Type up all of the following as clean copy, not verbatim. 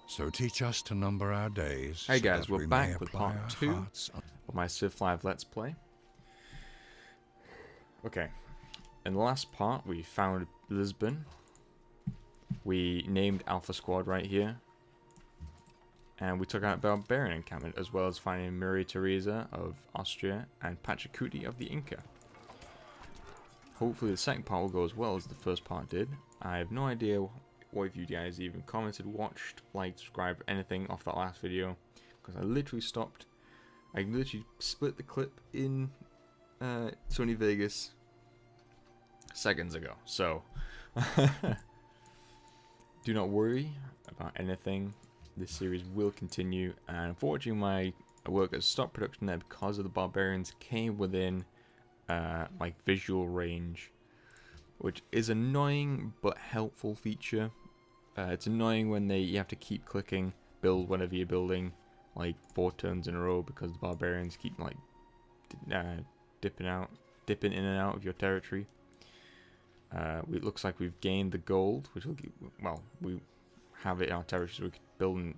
So teach us to number our days. Hey so guys, that we're we back may with apply part our 2 hearts of my Civ 5 Let's Play. Okay, in the last part we found Lisbon. We named Alpha Squad right here. And we took out Barbarian encampment, as well as finding Maria Theresa of Austria and Pachacuti of the Inca. Hopefully the second part will go as well as the first part did. I have no idea what if you guys even commented, watched, liked, subscribed, anything off that last video. Because I literally stopped. I literally split the clip in Sony Vegas seconds ago. So, do not worry about anything. This series will continue, and unfortunately my work has stopped production there because of the barbarians came within like visual range, which is annoying but helpful feature. It's annoying when you have to keep clicking build whatever you're building like 4 turns in a row because the barbarians keep like dipping in and out of your territory. It looks like we've gained the gold, which will give, well, we have it in our territory, so we could build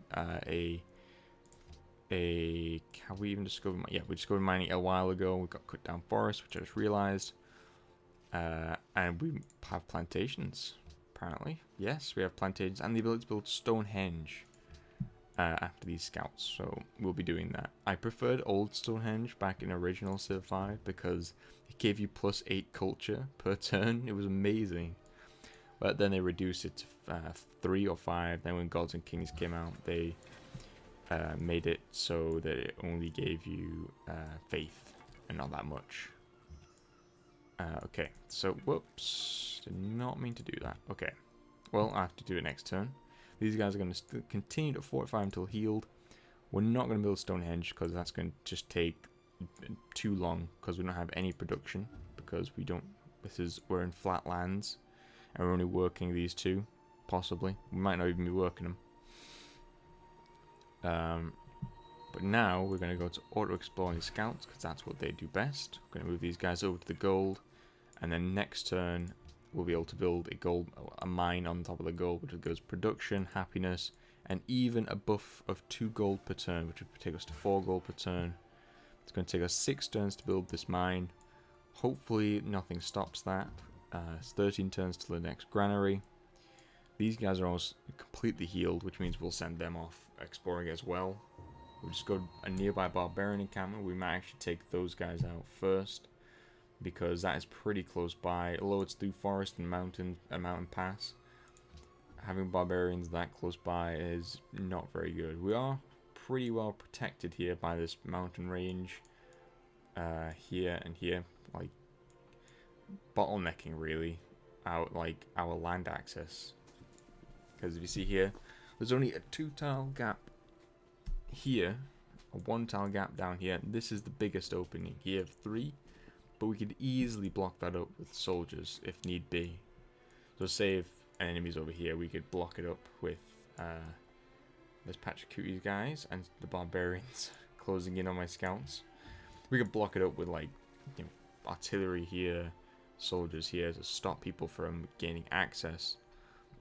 have we even discovered? Yeah, we discovered mining a while ago. We got cut down forests, which I just realized, and we have plantations. Apparently, yes, we have plantations and the ability to build Stonehenge after these scouts. So we'll be doing that. I preferred old Stonehenge back in original Civ 5 because it gave you +8 culture per turn. It was amazing. But then they reduced it to 3 or 5. Then when Gods and Kings came out, they made it so that it only gave you faith and not that much. Okay, so whoops, did not mean to do that. Okay, well, I have to do it next turn. These guys are going to continue to fortify until healed. We're not going to build Stonehenge because that's going to just take too long because we don't have any production, because we don't. We're in flat lands. And we're only working these 2, possibly. We might not even be working them. But now we're going to go to auto-exploring scouts, because that's what they do best. We're going to move these guys over to the gold. And then next turn, we'll be able to build a mine on top of the gold, which goes production, happiness, and even a buff of 2 gold per turn, which would take us to 4 gold per turn. It's going to take us 6 turns to build this mine. Hopefully nothing stops that. It's 13 turns to the next granary. These guys are almost completely healed, which means we'll send them off exploring as well. We'll just go to a nearby barbarian encampment. We might actually take those guys out first, because that is pretty close by. Although it's through forest and mountain pass, having barbarians that close by is not very good. We are pretty well protected here by this mountain range, here and here, like bottlenecking really out like our land access, because if you see here, there's only a 2-tile gap here, a 1-tile gap down here. This is the biggest opening. Here have 3, but we could easily block that up with soldiers if need be. So say if an enemy's over here, we could block it up with this Pachacuti guys and the barbarians closing in on my scouts. We could block it up with, like, you know, artillery here, soldiers here, to stop people from gaining access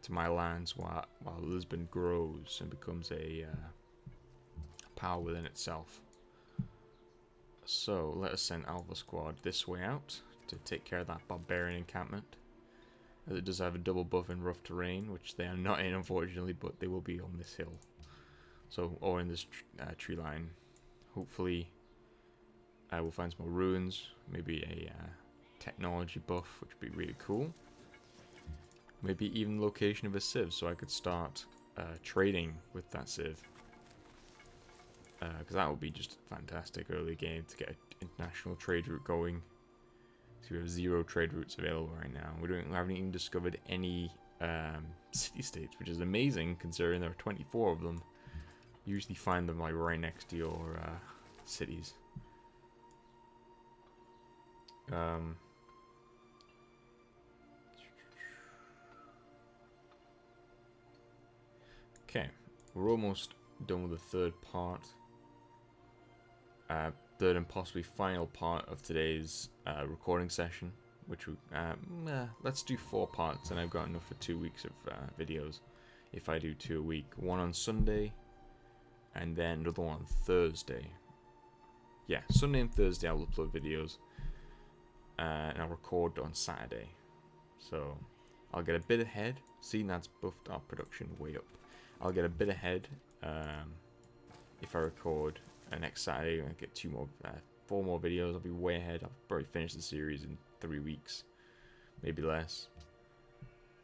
to my lands while Lisbon grows and becomes a power within itself. So let us send Alpha Squad this way out to take care of that barbarian encampment, as it does have a double buff in rough terrain, which they are not in, unfortunately, but they will be on this hill, so, or in this tree line. Hopefully we'll find some more ruins, maybe a technology buff, which would be really cool. Maybe even location of a civ, so I could start trading with that civ, because that would be just fantastic early game to get an international trade route going. So we have 0 trade routes available right now. We haven't even discovered any city-states, which is amazing considering there are 24 of them. You usually find them like right next to your cities. Okay, we're almost done with the 3rd part. 3rd and possibly final part of today's recording session, which we, let's do 4 parts, and I've got enough for 2 weeks of videos. if I do 2 a week. One on Sunday, and then another one on Thursday. Yeah, Sunday and Thursday I'll upload videos, and I'll record on Saturday. So I'll get a bit ahead. See, that's buffed our production way up. I'll get a bit ahead if I record next Saturday. I'll get 4 more videos. I'll be way ahead. I'll probably finish the series in 3 weeks, maybe less.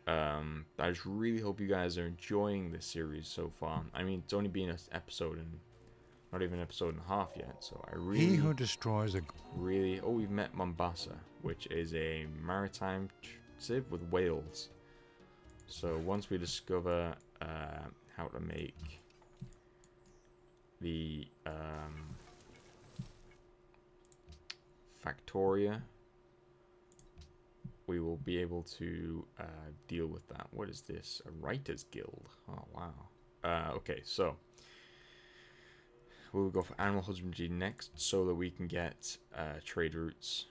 I just really hope you guys are enjoying this series so far. I mean, it's only been an episode and not even an episode and a half yet, so I really... He who destroys a... Really... Oh, we've met Mombasa, which is a maritime civ with whales. So once we discover how to make the Factoria, we will be able to deal with that. What is this? A writers guild. Oh, wow. Okay, so we'll go for animal husbandry next so that we can get trade routes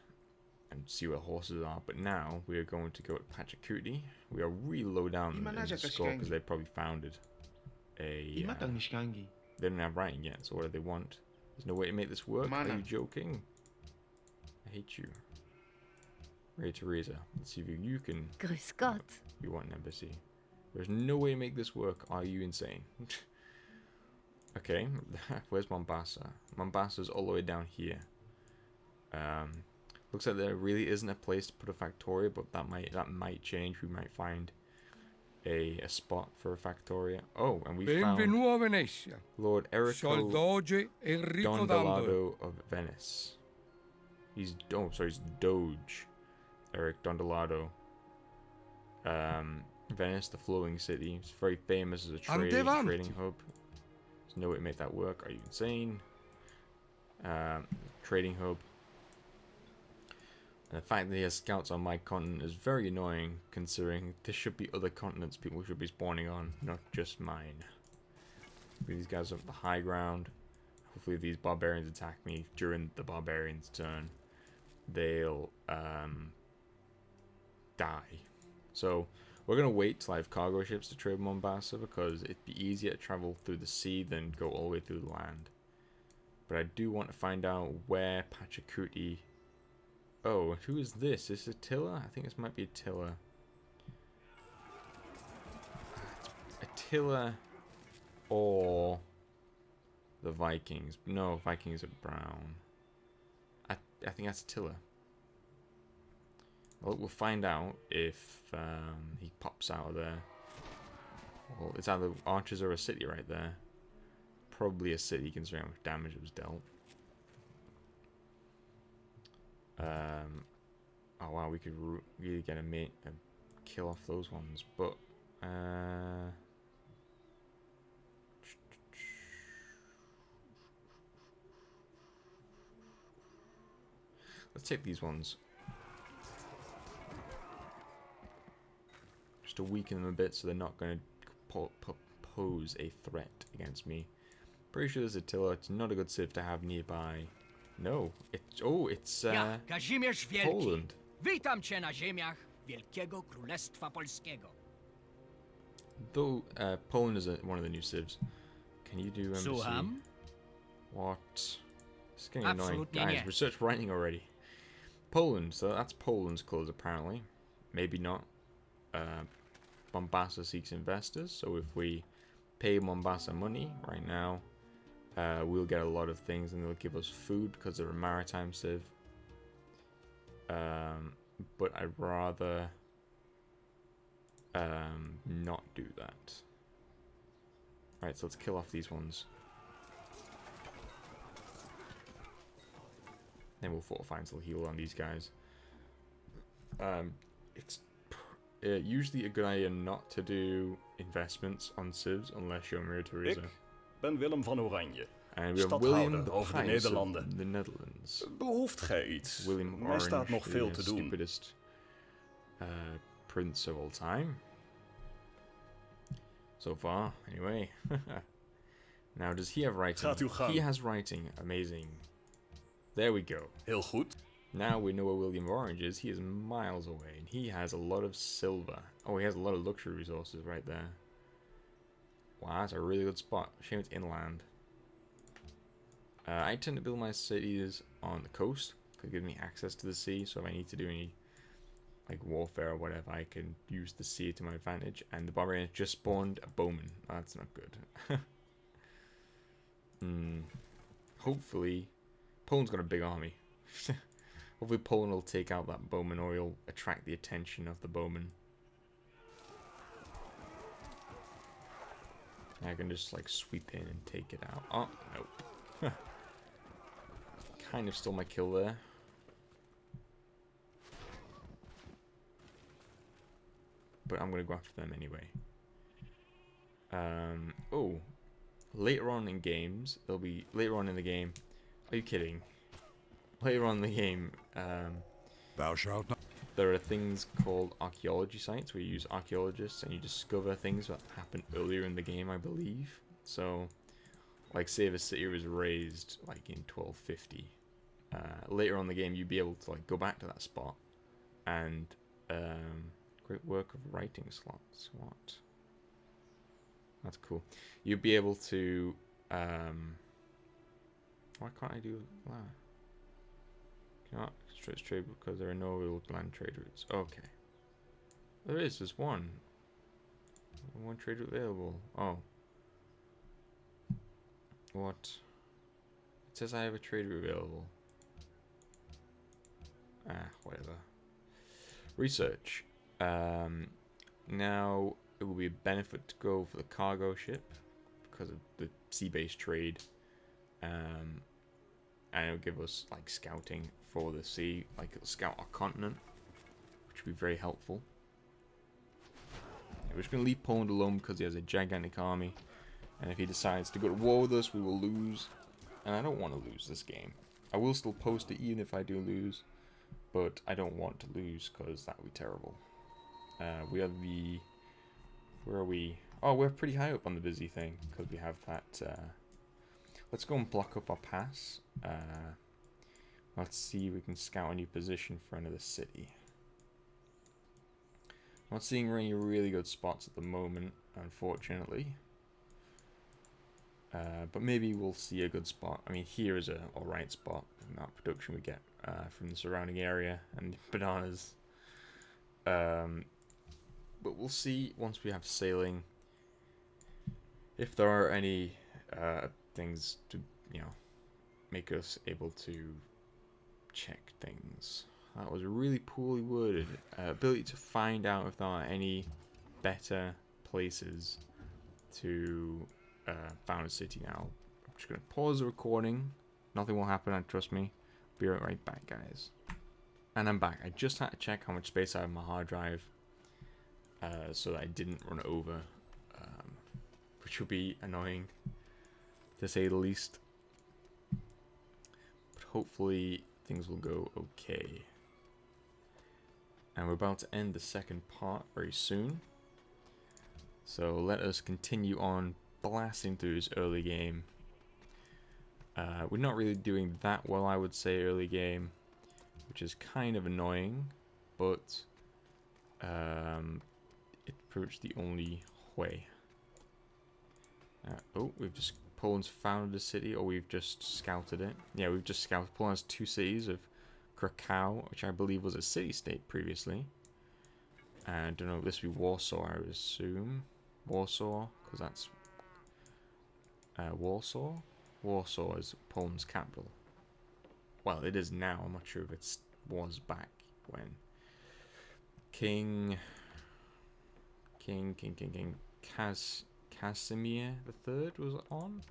and see where horses are. But now we are going to go at Pachacuti. We are really low down in the score because they probably founded a... they don't have writing yet, so what do they want? There's no way to make this work? Are you joking? I hate you. Ray Teresa, let's see if you can... Grüß Gott. You want an embassy. There's no way to make this work. Are you insane? Okay, where's Mombasa? Mombasa's all the way down here. Looks like there really isn't a place to put a Factoria, but that might change. We might find a spot for a Factoria. Oh, and we found Lord Erico Dondolado of Venice. He's Doge Eric Dondolado. Venice, the flowing city. It's very famous as a trading hub. There's no way to make that work. Are you insane? Trading hub. And the fact that he has scouts on my continent is very annoying, considering there should be other continents people should be spawning on, not just mine. These guys are up the high ground. Hopefully if these barbarians attack me during the barbarians' turn, they'll die. So we're going to wait till I have cargo ships to trade Mombasa, because it'd be easier to travel through the sea than go all the way through the land. But I do want to find out where Pachacuti... Oh, who is this? Is this Attila? I think this might be Attila. Attila or the Vikings. No, Vikings are brown. I think that's Attila. Well, we'll find out if he pops out of there. Well, it's either archers or a city right there. Probably a city, considering how much damage it was dealt. Oh wow, we could really get a mate and kill off those ones, but let's take these ones. Just to weaken them a bit so they're not going to pose a threat against me. Pretty sure there's Attila. It's not a good civ to have nearby. No, it's Poland. Witam cię na ziemiach Wielkiego Królestwa Polskiego. Though Poland is one of the new civs. Can you do embassy? Słucham? What? This is getting annoying. Absolutnie Guys, nie. research writing already. Poland, so that's Poland's clothes apparently. Maybe not. Mombasa seeks investors, so if we pay Mombasa money right now, we'll get a lot of things, and they'll give us food because they're a maritime civ. But I'd rather not do that. Right, so let's kill off these ones. Then we'll fortify until heal on these guys. It's usually a good idea not to do investments on civs unless you're Maria Theresa. Ik ben Willem van Oranje, And we have William stadhouder the over de Prince Nederlanden. of the Netherlands. Behoeft gij iets? William Er Orange, staat nog veel the te doen. stupidest prince of all time. So far, anyway. Now, does he have writing? Gaat uw gang. He has writing. Amazing. There we go. Heel goed. Now we know where William Orange is. He is miles away, and he has a lot of silver. Oh, he has a lot of luxury resources right there. Wow, that's a really good spot. Shame it's inland. I tend to build my cities on the coast. Could give me access to the sea, so if I need to do any like warfare or whatever, I can use the sea to my advantage. And the barbarians just spawned a bowman. That's not good. Hopefully, Poland's got a big army. Hopefully Poland will take out that bowman, or he'll attract the attention of the bowman. I can just like sweep in and take it out. Oh, nope. Kind of stole my kill there. But I'm going to go after them anyway. Oh. Later on in games, there'll be... Later on in the game... Are you kidding? Later on in the game, Thou shalt not. there are things called archaeology sites where you use archaeologists and you discover things that happened earlier in the game, I believe. So, like, say if a city was raised, like, in 1250. Later on in the game, you'd be able to, like, go back to that spot and... great work of writing slots. What? That's cool. You'd be able to... why can't I do that? Cannot stretch trade because there are no real land trade routes. Okay. There's one. One trade route available. Oh. What? It says I have a trade route available. Whatever. Research. Now it will be a benefit to go for the cargo ship because of the sea-based trade, and it'll give us like scouting for the sea, like it'll scout our continent, which will be very helpful. We're just going to leave Poland alone because he has a gigantic army, and if he decides to go to war with us, we will lose, and I don't want to lose this game. I will still post it even if I do lose, but I don't want to lose because that would be terrible. We are the... Where are we? Oh, we're pretty high up on the busy thing because we have that... let's go and block up our pass. Let's see if we can scout a new position for another city. Not seeing any really good spots at the moment, unfortunately. But maybe we'll see a good spot. I mean, here is a alright spot. The amount of production we get from the surrounding area and bananas. But we'll see once we have sailing if there are any things to, you know, make us able to check things. That was really poorly worded. Ability to find out if there are any better places to found a city now. I'm just going to pause the recording. Nothing will happen, trust me. Be right back, guys. And I'm back. I just had to check how much space I have on my hard drive so that I didn't run over, which would be annoying to say the least. But hopefully things will go okay. And we're about to end the second part very soon. So let us continue on blasting through this early game. We're not really doing that well, I would say, early game, which is kind of annoying, but it's pretty much the only way. Oh, we've just... Poland's founded a city, or we've just scouted it. Yeah, we've just scouted. Poland has two cities of Krakow, which I believe was a city-state previously. I don't know, this would be Warsaw, I would assume. Warsaw, because that's... Warsaw? Warsaw is Poland's capital. Well, it is now. I'm not sure if it was back when. King Casimir III was on.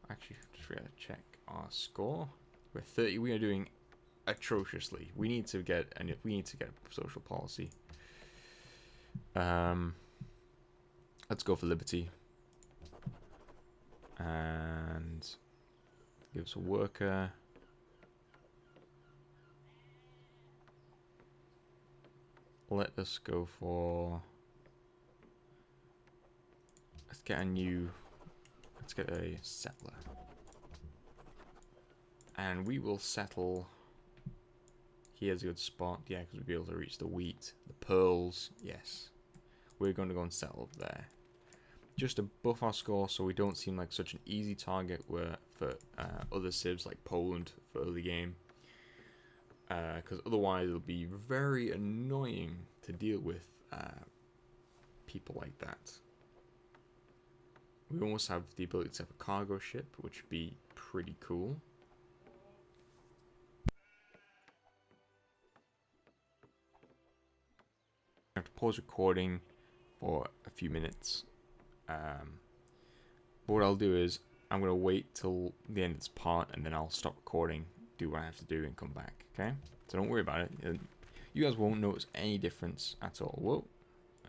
Actually, just gotta check our score. We're 30. We are doing atrociously. We need to get a social policy. Let's go for liberty. And give us a worker. Let us go for... Let's get a settler. And we will settle... Here's a good spot, yeah, because we'll be able to reach the wheat, the pearls, yes. We're going to go and settle up there. just to buff our score so we don't seem like such an easy target for other civs like Poland for early game. Because otherwise it'll be very annoying to deal with people like that. We almost have the ability to have a cargo ship, which would be pretty cool. I have to pause recording for a few minutes. But what I'll do is I'm going to wait till the end of this part and then I'll stop recording, do what I have to do and come back, okay? So don't worry about it. You guys won't notice any difference at all. Whoa.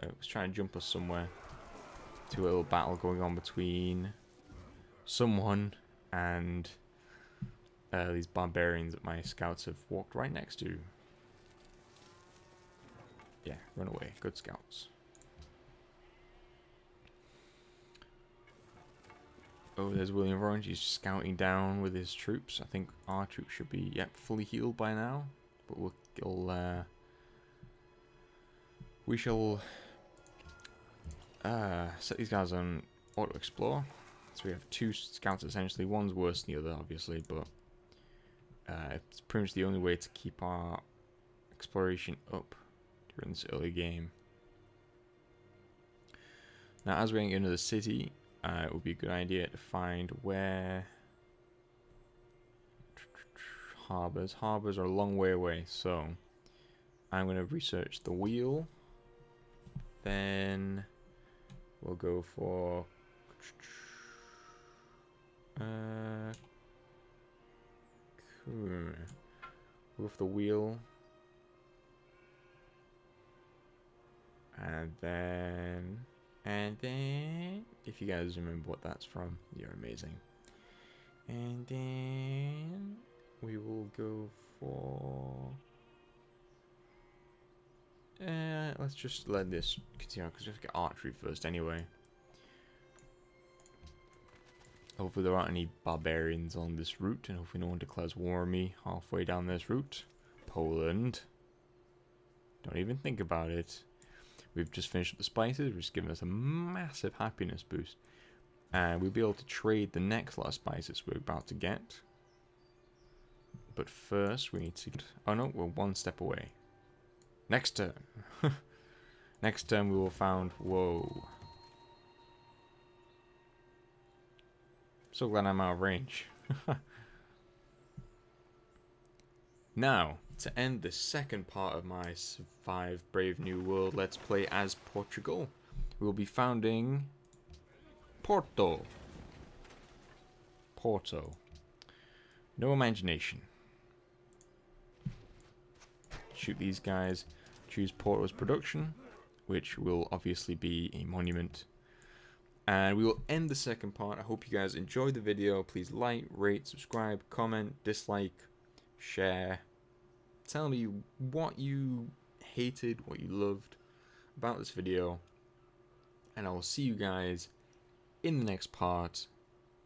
I was trying to jump us somewhere to a little battle going on between someone and these barbarians that my scouts have walked right next to. Yeah, run away. Good scouts. Oh, there's William Orange. He's scouting down with his troops. I think our troops should be, yep, fully healed by now. But we shall set these guys on auto explore. So we have two scouts essentially. One's worse than the other, obviously, but it's pretty much the only way to keep our exploration up during this early game. Now, as we're getting into the city, it would be a good idea to find where harbors. Harbors are a long way away, so I'm going to research the wheel. Then we'll go for we'll go for the wheel, and then if you guys remember what that's from, you're amazing. And then we will go for let's just let this continue because we have to get archery first anyway. Hopefully there aren't any barbarians on this route, and hopefully no one declares war on me halfway down this route. Poland, don't even think about it. We've just finished up the spices, which is giving us a massive happiness boost. And we'll be able to trade the next lot of spices we're about to get. But first we need to get... Oh no, we're one step away. Next turn. Next turn we will found... Whoa. So glad I'm out of range. Now, to end the second part of my Survive Brave New World Let's Play as Portugal, we will be founding Porto. No imagination. Shoot these guys. Choose Porto's production, which will obviously be a monument. And we will end the second part. I hope you guys enjoyed the video. Please like, rate, subscribe, comment, dislike, share. Tell me what you hated, what you loved about this video. And I will see you guys in the next part.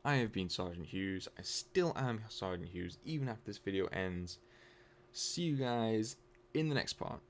I have been Sergeant Hughes. I still am Sergeant Hughes, even after this video ends. See you guys in the next part.